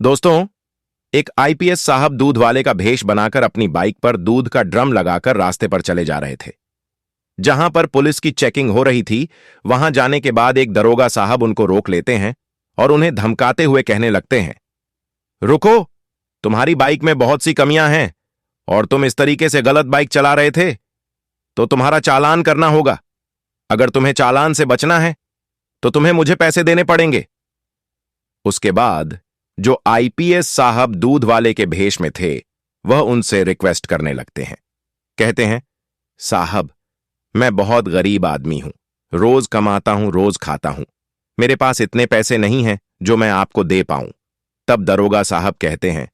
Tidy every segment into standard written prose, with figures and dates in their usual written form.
दोस्तों, एक आईपीएस साहब दूध वाले का भेष बनाकर अपनी बाइक पर दूध का ड्रम लगाकर रास्ते पर चले जा रहे थे। जहां पर पुलिस की चेकिंग हो रही थी, वहां जाने के बाद एक दरोगा साहब उनको रोक लेते हैं और उन्हें धमकाते हुए कहने लगते हैं, रुको, तुम्हारी बाइक में बहुत सी कमियां हैं और तुम इस तरीके से गलत बाइक चला रहे थे, तो तुम्हारा चालान करना होगा। अगर तुम्हें चालान से बचना है, तो तुम्हें मुझे पैसे देने पड़ेंगे। उसके बाद जो आईपीएस साहब दूध वाले के भेष में थे, वह उनसे रिक्वेस्ट करने लगते हैं। कहते हैं, साहब, मैं बहुत गरीब आदमी हूं, रोज कमाता हूं, रोज खाता हूं, मेरे पास इतने पैसे नहीं हैं जो मैं आपको दे पाऊं। तब दरोगा साहब कहते हैं,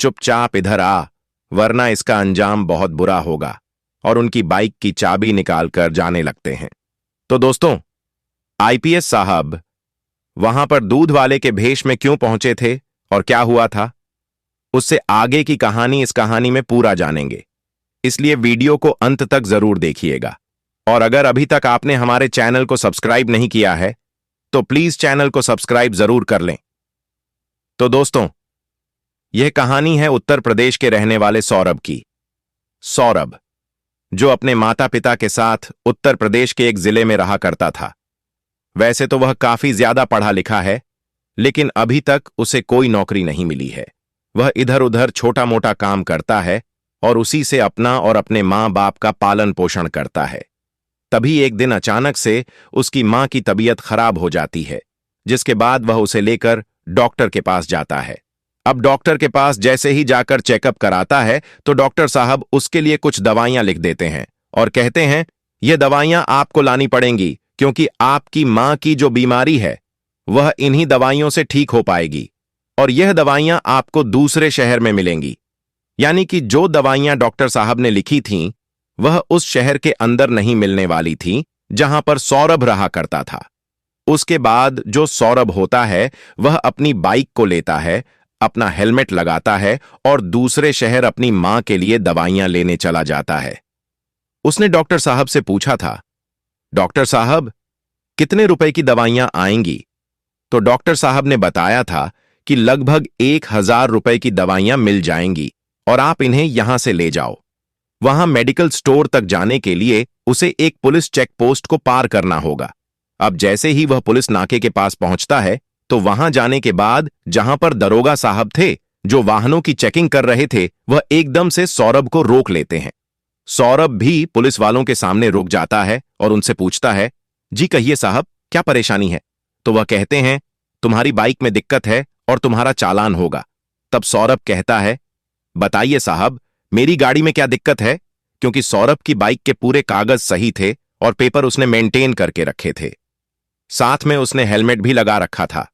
चुपचाप इधर आ, वरना इसका अंजाम बहुत बुरा होगा, और उनकी बाइक की चाबी निकालकर जाने लगते हैं। तो दोस्तों, आईपीएस साहब वहां पर दूध वाले के भेष में क्यों पहुंचे थे और क्या हुआ था, उससे आगे की कहानी इस कहानी में पूरा जानेंगे। इसलिए वीडियो को अंत तक जरूर देखिएगा। और अगर अभी तक आपने हमारे चैनल को सब्सक्राइब नहीं किया है, तो प्लीज चैनल को सब्सक्राइब जरूर कर लें। तो दोस्तों, यह कहानी है उत्तर प्रदेश के रहने वाले सौरभ की। सौरभ, जो अपने माता पिता के साथ उत्तर प्रदेश के एक जिले में रहा करता था। वैसे तो वह काफी ज्यादा पढ़ा लिखा है, लेकिन अभी तक उसे कोई नौकरी नहीं मिली है। वह इधर उधर छोटा मोटा काम करता है और उसी से अपना और अपने मां बाप का पालन पोषण करता है। तभी एक दिन अचानक से उसकी मां की तबीयत खराब हो जाती है, जिसके बाद वह उसे लेकर डॉक्टर के पास जाता है। अब डॉक्टर के पास जैसे ही जाकर चेकअप कराता है, तो डॉक्टर साहब उसके लिए कुछ दवाइयां लिख देते हैं और कहते हैं, ये दवाइयां आपको लानी पड़ेंगी, क्योंकि आपकी मां की जो बीमारी है वह इन्हीं दवाइयों से ठीक हो पाएगी, और यह दवाइयां आपको दूसरे शहर में मिलेंगी। यानी कि जो दवाइयां डॉक्टर साहब ने लिखी थीं, वह उस शहर के अंदर नहीं मिलने वाली थीं जहां पर सौरभ रहा करता था। उसके बाद जो सौरभ होता है, वह अपनी बाइक को लेता है, अपना हेलमेट लगाता है और दूसरे शहर अपनी मां के लिए दवाइयां लेने चला जाता है। उसने डॉक्टर साहब से पूछा था, डॉक्टर साहब, कितने रुपए की दवाइयां आएंगी? तो डॉक्टर साहब ने बताया था कि लगभग 1000 रुपए की दवाइयां मिल जाएंगी और आप इन्हें यहां से ले जाओ। वहां मेडिकल स्टोर तक जाने के लिए उसे एक पुलिस चेक पोस्ट को पार करना होगा। अब जैसे ही वह पुलिस नाके के पास पहुंचता है, तो वहां जाने के बाद जहां पर दरोगा साहब थे, जो वाहनों की चेकिंग कर रहे थे, वह एकदम से सौरभ को रोक लेते हैं। सौरभ भी पुलिस वालों के सामने रुक जाता है और उनसे पूछता है, जी कहिए साहब, क्या परेशानी है? तो वह कहते हैं, तुम्हारी बाइक में दिक्कत है और तुम्हारा चालान होगा। तब सौरभ कहता है, बताइए साहब, मेरी गाड़ी में क्या दिक्कत है? क्योंकि सौरभ की बाइक के पूरे कागज सही थे और पेपर उसने मेंटेन करके रखे थे। साथ में उसने हेलमेट भी लगा रखा था।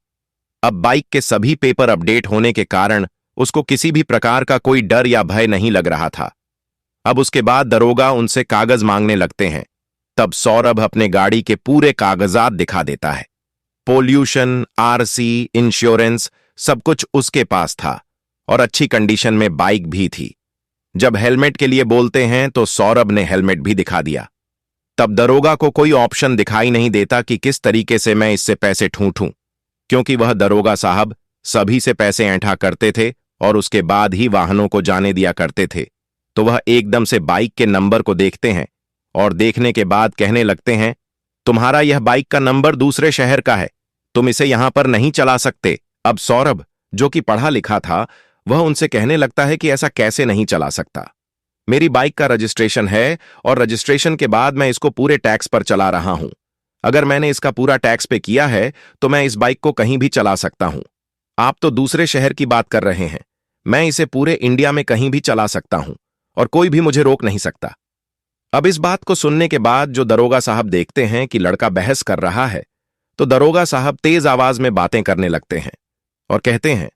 अब बाइक के सभी पेपर अपडेट होने के कारण उसको किसी भी प्रकार का कोई डर या भय नहीं लग रहा था। अब उसके बाद दरोगा उनसे कागज मांगने लगते हैं। तब सौरभ अपने गाड़ी के पूरे कागजात दिखा देता है। पोल्यूशन, आरसी, इंश्योरेंस, सब कुछ उसके पास था और अच्छी कंडीशन में बाइक भी थी। जब हेलमेट के लिए बोलते हैं, तो सौरभ ने हेलमेट भी दिखा दिया। तब दरोगा को कोई ऑप्शन दिखाई नहीं देता कि किस तरीके से मैं इससे पैसे ठूंठूं, क्योंकि वह दरोगा साहब सभी से पैसे ऐंठा करते थे और उसके बाद ही वाहनों को जाने दिया करते थे। तो वह एकदम से बाइक के नंबर को देखते हैं और देखने के बाद कहने लगते हैं, तुम्हारा यह बाइक का नंबर दूसरे शहर का है, तुम इसे यहां पर नहीं चला सकते। अब सौरभ, जो कि पढ़ा लिखा था, वह उनसे कहने लगता है कि ऐसा कैसे नहीं चला सकता। मेरी बाइक का रजिस्ट्रेशन है और रजिस्ट्रेशन के बाद मैं इसको पूरे टैक्स पर चला रहा हूं। अगर मैंने इसका पूरा टैक्स पे किया है, तो मैं इस बाइक को कहीं भी चला सकता हूं। आप तो दूसरे शहर की बात कर रहे हैं, मैं इसे पूरे इंडिया में कहीं भी चला सकता हूं और कोई भी मुझे रोक नहीं सकता। अब इस बात को सुनने के बाद जो दरोगा साहब देखते हैं कि लड़का बहस कर रहा है, तो दरोगा साहब तेज आवाज में बातें करने लगते हैं और कहते हैं,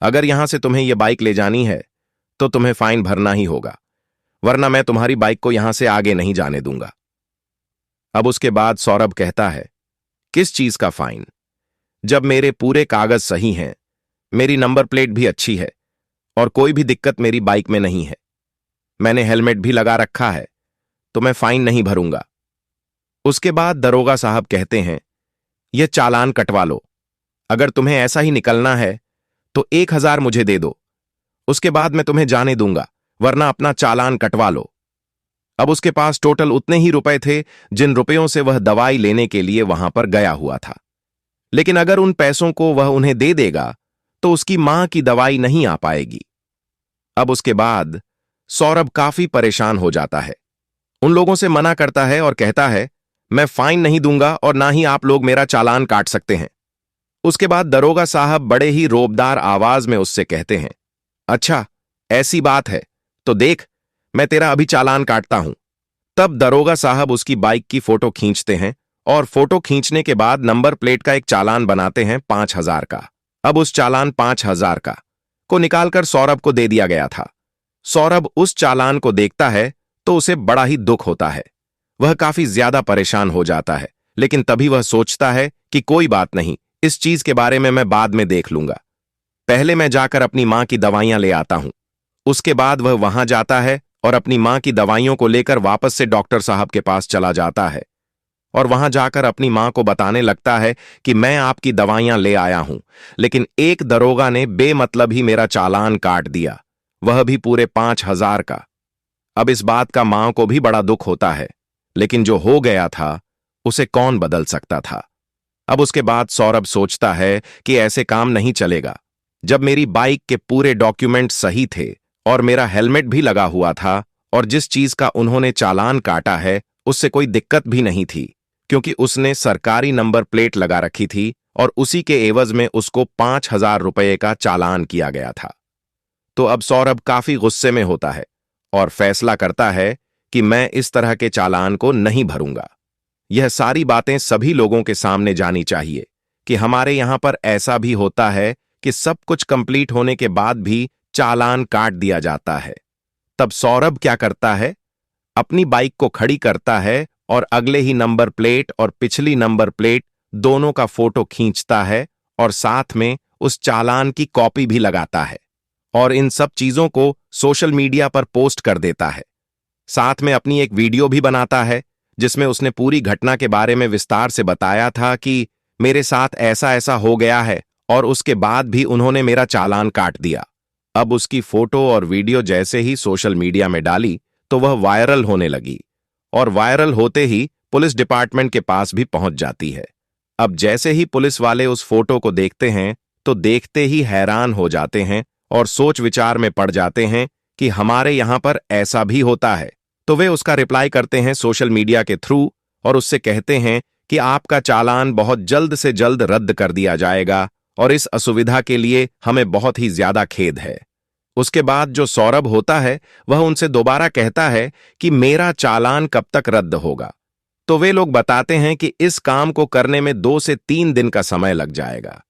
अगर यहां से तुम्हें यह बाइक ले जानी है, तो तुम्हें फाइन भरना ही होगा, वरना मैं तुम्हारी बाइक को यहां से आगे नहीं जाने दूंगा। अब उसके बाद सौरभ कहता है, किस चीज का फाइन? जब मेरे पूरे कागज सही हैं, मेरी नंबर प्लेट भी अच्छी है और कोई भी दिक्कत मेरी बाइक में नहीं है, मैंने हेलमेट भी लगा रखा है, तो मैं फाइन नहीं भरूंगा। उसके बाद दरोगा साहब कहते हैं, यह चालान कटवा लो। अगर तुम्हें ऐसा ही निकलना है, तो 1,000 मुझे दे दो, उसके बाद मैं तुम्हें जाने दूंगा, वरना अपना चालान कटवा लो। अब उसके पास टोटल उतने ही रुपए थे जिन रुपयों से वह दवाई लेने के लिए वहां पर गया हुआ था। लेकिन अगर उन पैसों को वह उन्हें दे देगा तो उसकी मां की दवाई नहीं आ पाएगी। अब उसके बाद सौरभ काफी परेशान हो जाता है, उन लोगों से मना करता है और कहता है, मैं फाइन नहीं दूंगा और ना ही आप लोग मेरा चालान काट सकते हैं। उसके बाद दरोगा साहब बड़े ही रोबदार आवाज में उससे कहते हैं, अच्छा ऐसी बात है तो देख, मैं तेरा अभी चालान काटता हूं। तब दरोगा साहब उसकी बाइक की फोटो खींचते हैं और फोटो खींचने के बाद नंबर प्लेट का एक चालान बनाते हैं 5,000 का। अब उस चालान 5,000 का को निकालकर सौरभ को दे दिया गया था। सौरभ उस चालान को देखता है तो उसे बड़ा ही दुख होता है, वह काफी ज्यादा परेशान हो जाता है। लेकिन तभी वह सोचता है कि कोई बात नहीं, इस चीज के बारे में मैं बाद में देख लूंगा, पहले मैं जाकर अपनी मां की दवाइयां ले आता हूं। उसके बाद वह वहां जाता है और अपनी मां की दवाइयों को लेकर वापस से डॉक्टर साहब के पास चला जाता है और वहां जाकर अपनी मां को बताने लगता है कि मैं आपकी दवाइयां ले आया हूं, लेकिन एक दरोगा ने बेमतलब ही मेरा चालान काट दिया, वह भी पूरे 5,000 का। अब इस बात का मां को भी बड़ा दुख होता है, लेकिन जो हो गया था उसे कौन बदल सकता था। अब उसके बाद सौरभ सोचता है कि ऐसे काम नहीं चलेगा। जब मेरी बाइक के पूरे डॉक्यूमेंट सही थे और मेरा हेलमेट भी लगा हुआ था और जिस चीज का उन्होंने चालान काटा है उससे कोई दिक्कत भी नहीं थी, क्योंकि उसने सरकारी नंबर प्लेट लगा रखी थी और उसी के एवज में उसको 5,000 रुपये का चालान किया गया था। तो अब सौरभ काफी गुस्से में होता है और फैसला करता है कि मैं इस तरह के चालान को नहीं भरूंगा। यह सारी बातें सभी लोगों के सामने जानी चाहिए कि हमारे यहां पर ऐसा भी होता है कि सब कुछ कंप्लीट होने के बाद भी चालान काट दिया जाता है। तब सौरभ क्या करता है, अपनी बाइक को खड़ी करता है और अगले ही नंबर प्लेट और पिछली नंबर प्लेट दोनों का फोटो खींचता है और साथ में उस चालान की कॉपी भी लगाता है और इन सब चीजों को सोशल मीडिया पर पोस्ट कर देता है। साथ में अपनी एक वीडियो भी बनाता है जिसमें उसने पूरी घटना के बारे में विस्तार से बताया था कि मेरे साथ ऐसा ऐसा हो गया है और उसके बाद भी उन्होंने मेरा चालान काट दिया। अब उसकी फोटो और वीडियो जैसे ही सोशल मीडिया में डाली तो वह वायरल होने लगी और वायरल होते ही पुलिस डिपार्टमेंट के पास भी पहुंच जाती है। अब जैसे ही पुलिस वाले उस फोटो को देखते हैं तो देखते ही हैरान हो जाते हैं और सोच विचार में पड़ जाते हैं कि हमारे यहां पर ऐसा भी होता है। तो वे उसका रिप्लाई करते हैं सोशल मीडिया के थ्रू और उससे कहते हैं कि आपका चालान बहुत जल्द से जल्द रद्द कर दिया जाएगा और इस असुविधा के लिए हमें बहुत ही ज्यादा खेद है। उसके बाद जो सौरभ होता है वह उनसे दोबारा कहता है कि मेरा चालान कब तक रद्द होगा। तो वे लोग बताते हैं कि इस काम को करने में 2 से 3 दिन का समय लग जाएगा।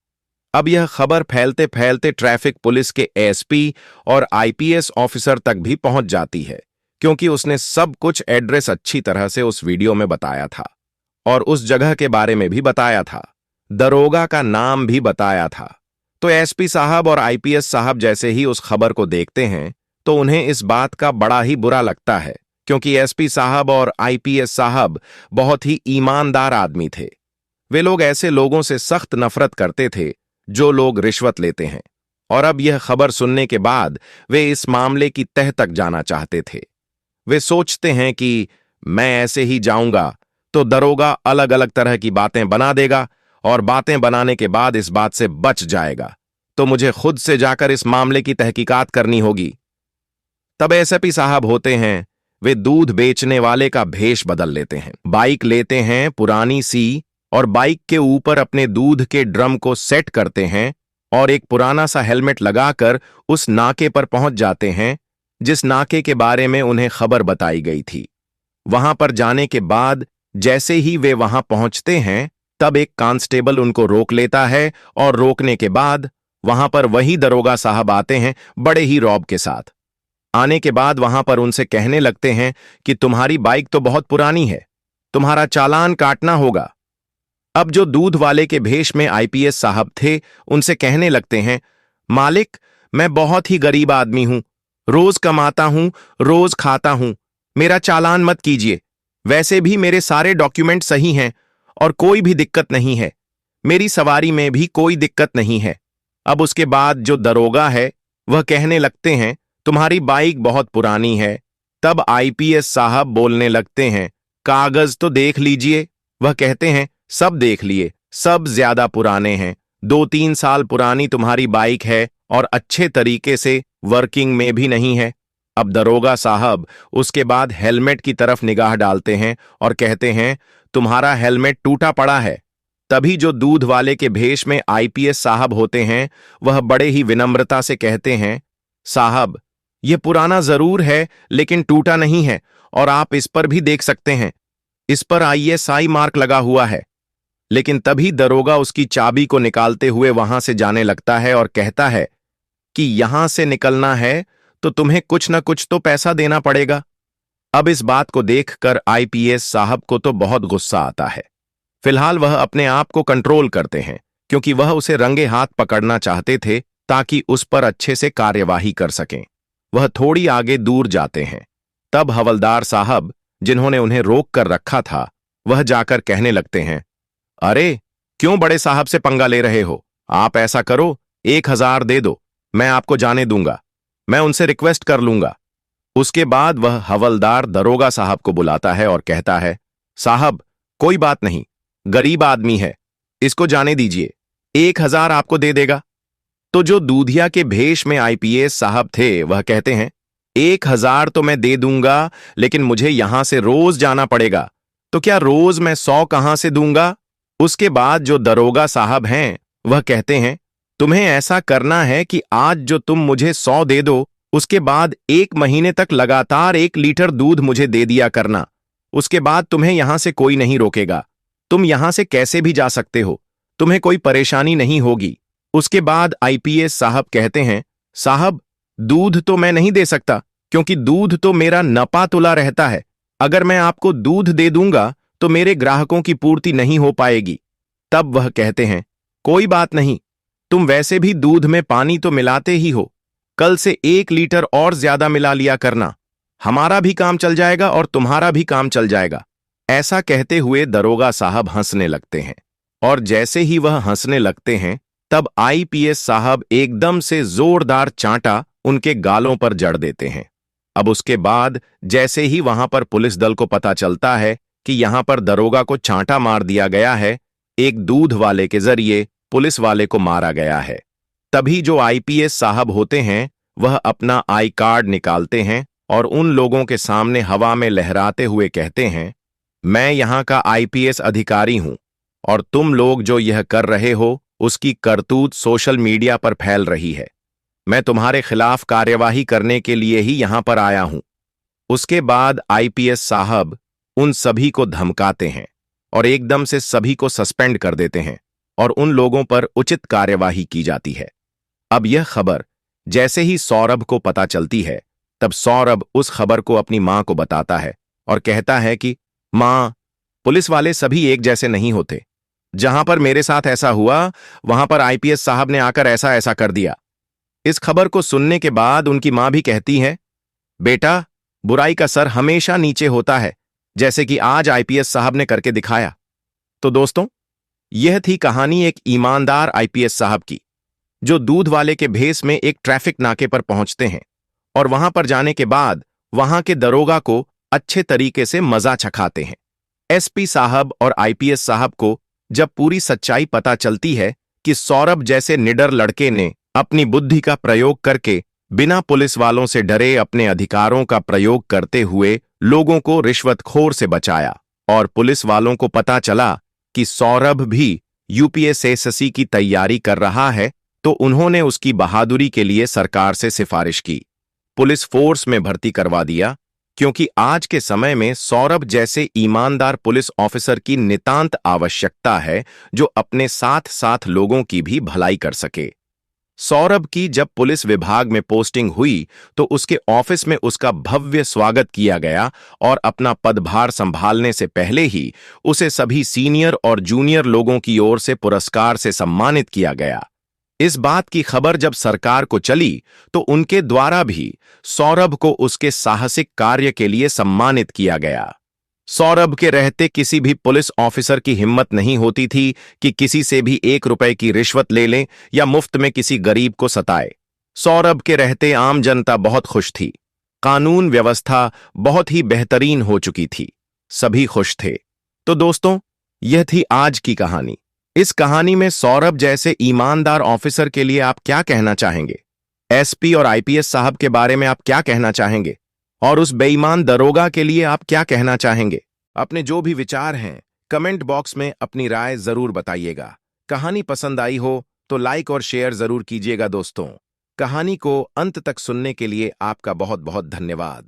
अब यह खबर फैलते फैलते ट्रैफिक पुलिस के एसपी और आईपीएस ऑफिसर तक भी पहुंच जाती है, क्योंकि उसने सब कुछ एड्रेस अच्छी तरह से उस वीडियो में बताया था और उस जगह के बारे में भी बताया था, दरोगा का नाम भी बताया था। तो एसपी साहब और आईपीएस साहब जैसे ही उस खबर को देखते हैं तो उन्हें इस बात का बड़ा ही बुरा लगता है, क्योंकि एसपी साहब और आईपीएस साहब बहुत ही ईमानदार आदमी थे। वे लोग ऐसे लोगों से सख्त नफरत करते थे जो लोग रिश्वत लेते हैं, और अब यह खबर सुनने के बाद वे इस मामले की तह तक जाना चाहते थे। वे सोचते हैं कि मैं ऐसे ही जाऊंगा तो दरोगा अलग अलग तरह की बातें बना देगा और बातें बनाने के बाद इस बात से बच जाएगा, तो मुझे खुद से जाकर इस मामले की तहकीकात करनी होगी। तब एसपी साहब होते हैं, वे दूध बेचने वाले का भेष बदल लेते हैं, बाइक लेते हैं पुरानी सी और बाइक के ऊपर अपने दूध के ड्रम को सेट करते हैं और एक पुराना सा हेलमेट लगाकर उस नाके पर पहुंच जाते हैं जिस नाके के बारे में उन्हें खबर बताई गई थी। वहां पर जाने के बाद जैसे ही वे वहां पहुंचते हैं तब एक कांस्टेबल उनको रोक लेता है और रोकने के बाद वहां पर वही दरोगा साहब आते हैं बड़े ही रौब के साथ। आने के बाद वहां पर उनसे कहने लगते हैं कि तुम्हारी बाइक तो बहुत पुरानी है, तुम्हारा चालान काटना होगा। अब जो दूध वाले के भेष में आईपीएस साहब थे उनसे कहने लगते हैं, मालिक मैं बहुत ही गरीब आदमी हूं, रोज कमाता हूं, रोज खाता हूं, मेरा चालान मत कीजिए, वैसे भी मेरे सारे डॉक्यूमेंट सही हैं और कोई भी दिक्कत नहीं है, मेरी सवारी में भी कोई दिक्कत नहीं है, अब उसके बाद जो दरोगा है वह कहने लगते हैं, तुम्हारी बाइक बहुत पुरानी है। तब आईपीएस साहब बोलने लगते हैं, कागज तो देख लीजिए। वह कहते हैं, सब देख लिए, सब ज्यादा पुराने हैं। 2-3 साल पुरानी तुम्हारी बाइक है और अच्छे तरीके से वर्किंग में भी नहीं है। अब दरोगा साहब उसके बाद हेलमेट की तरफ निगाह डालते हैं और कहते हैं, तुम्हारा हेलमेट टूटा पड़ा है। तभी जो दूध वाले के भेष में आईपीएस साहब होते हैं वह बड़े ही विनम्रता से कहते हैं, साहब यह पुराना जरूर है लेकिन टूटा नहीं है, और आप इस पर भी देख सकते हैं, इस पर आईएसआई मार्क लगा हुआ है। लेकिन तभी दरोगा उसकी चाबी को निकालते हुए वहां से जाने लगता है और कहता है कि यहां से निकलना है तो तुम्हें कुछ न कुछ तो पैसा देना पड़ेगा। अब इस बात को देखकर आईपीएस साहब को तो बहुत गुस्सा आता है। फिलहाल वह अपने आप को कंट्रोल करते हैं क्योंकि वह उसे रंगे हाथ पकड़ना चाहते थे ताकि उस पर अच्छे से कार्यवाही कर सकें। वह थोड़ी आगे दूर जाते हैं। तब हवलदार साहब जिन्होंने उन्हें रोक कर रखा था वह जाकर कहने लगते हैं, अरे क्यों बड़े साहब से पंगा ले रहे हो? आप ऐसा करो, 1,000 दे दो, मैं आपको जाने दूंगा, मैं उनसे रिक्वेस्ट कर लूंगा। उसके बाद वह हवलदार दरोगा साहब को बुलाता है और कहता है, साहब कोई बात नहीं, गरीब आदमी है, इसको जाने दीजिए, 1,000 आपको दे देगा। तो जो दूधिया के भेष में आईपीएस साहब थे वह कहते हैं, 1,000 तो मैं दे दूंगा लेकिन मुझे यहां से रोज जाना पड़ेगा, तो क्या रोज मैं 100 कहां से दूंगा? उसके बाद जो दरोगा साहब हैं वह कहते हैं, तुम्हें ऐसा करना है कि आज जो तुम मुझे 100 दे दो उसके बाद 1 महीने तक लगातार 1 लीटर दूध मुझे दे दिया करना। उसके बाद तुम्हें यहां से कोई नहीं रोकेगा, तुम यहां से कैसे भी जा सकते हो, तुम्हें कोई परेशानी नहीं होगी। उसके बाद आईपीएस साहब कहते हैं, साहब दूध तो मैं नहीं दे सकता क्योंकि दूध तो मेरा नपा तुला रहता है। अगर मैं आपको दूध दे दूंगा तो मेरे ग्राहकों की पूर्ति नहीं हो पाएगी। तब वह कहते हैं, कोई बात नहीं, तुम वैसे भी दूध में पानी तो मिलाते ही हो, कल से 1 लीटर और ज्यादा मिला लिया करना, हमारा भी काम चल जाएगा और तुम्हारा भी काम चल जाएगा। ऐसा कहते हुए दरोगा साहब हंसने लगते हैं और जैसे ही वह हंसने लगते हैं तब आईपीएस साहब एकदम से जोरदार चांटा उनके गालों पर जड़ देते हैं। अब उसके बाद जैसे ही वहां पर पुलिस दल को पता चलता है कि यहां पर दरोगा को चांटा मार दिया गया है, एक दूध वाले के जरिए पुलिस वाले को मारा गया है, तभी जो आईपीएस साहब होते हैं वह अपना आई कार्ड निकालते हैं और उन लोगों के सामने हवा में लहराते हुए कहते हैं, मैं यहां का आईपीएस अधिकारी हूं और तुम लोग जो यह कर रहे हो उसकी करतूत सोशल मीडिया पर फैल रही है। मैं तुम्हारे खिलाफ कार्यवाही करने के लिए ही यहां पर आया हूं। उसके बाद आईपीएस साहब उन सभी को धमकाते हैं और एकदम से सभी को सस्पेंड कर देते हैं और उन लोगों पर उचित कार्यवाही की जाती है। अब यह खबर जैसे ही सौरभ को पता चलती है तब सौरभ उस खबर को अपनी मां को बताता है और कहता है कि मां, पुलिस वाले सभी एक जैसे नहीं होते, जहां पर मेरे साथ ऐसा हुआ वहां पर आईपीएस साहब ने आकर ऐसा ऐसा कर दिया। इस खबर को सुनने के बाद उनकी मां भी कहती है, बेटा बुराई का सर हमेशा नीचे होता है, जैसे कि आज आईपीएस साहब ने करके दिखाया। तो दोस्तों, यह थी कहानी एक ईमानदार आईपीएस साहब की जो दूध वाले के भेष में एक ट्रैफिक नाके पर पहुंचते हैं और वहां पर जाने के बाद वहां के दरोगा को अच्छे तरीके से मजा चखाते हैं। एसपी साहब और आईपीएस साहब को जब पूरी सच्चाई पता चलती है कि सौरभ जैसे निडर लड़के ने अपनी बुद्धि का प्रयोग करके बिना पुलिस वालों से डरे अपने अधिकारों का प्रयोग करते हुए लोगों को रिश्वतखोर से बचाया और पुलिस वालों को पता चला कि सौरभ भी यूपीएससी की तैयारी कर रहा है, तो उन्होंने उसकी बहादुरी के लिए सरकार से सिफारिश की, पुलिस फोर्स में भर्ती करवा दिया, क्योंकि आज के समय में सौरभ जैसे ईमानदार पुलिस ऑफिसर की नितांत आवश्यकता है जो अपने साथ साथ लोगों की भी भलाई कर सके। सौरभ की जब पुलिस विभाग में पोस्टिंग हुई तो उसके ऑफिस में उसका भव्य स्वागत किया गया और अपना पदभार संभालने से पहले ही उसे सभी सीनियर और जूनियर लोगों की ओर से पुरस्कार से सम्मानित किया गया। इस बात की खबर जब सरकार को चली तो उनके द्वारा भी सौरभ को उसके साहसिक कार्य के लिए सम्मानित किया गया। सौरभ के रहते किसी भी पुलिस ऑफिसर की हिम्मत नहीं होती थी कि किसी से भी 1 रुपए की रिश्वत ले लें या मुफ्त में किसी गरीब को सताए। सौरभ के रहते आम जनता बहुत खुश थी। कानून व्यवस्था बहुत ही बेहतरीन हो चुकी थी। सभी खुश थे। तो दोस्तों, यह थी आज की कहानी। इस कहानी में सौरभ जैसे ईमानदार ऑफिसर के लिए आप क्या कहना चाहेंगे? एसपी और आईपीएस साहब के बारे में आप क्या कहना चाहेंगे? और उस बेईमान दरोगा के लिए आप क्या कहना चाहेंगे? अपने जो भी विचार हैं कमेंट बॉक्स में अपनी राय जरूर बताइएगा। कहानी पसंद आई हो तो लाइक और शेयर जरूर कीजिएगा दोस्तों। कहानी को अंत तक सुनने के लिए आपका बहुत बहुत धन्यवाद।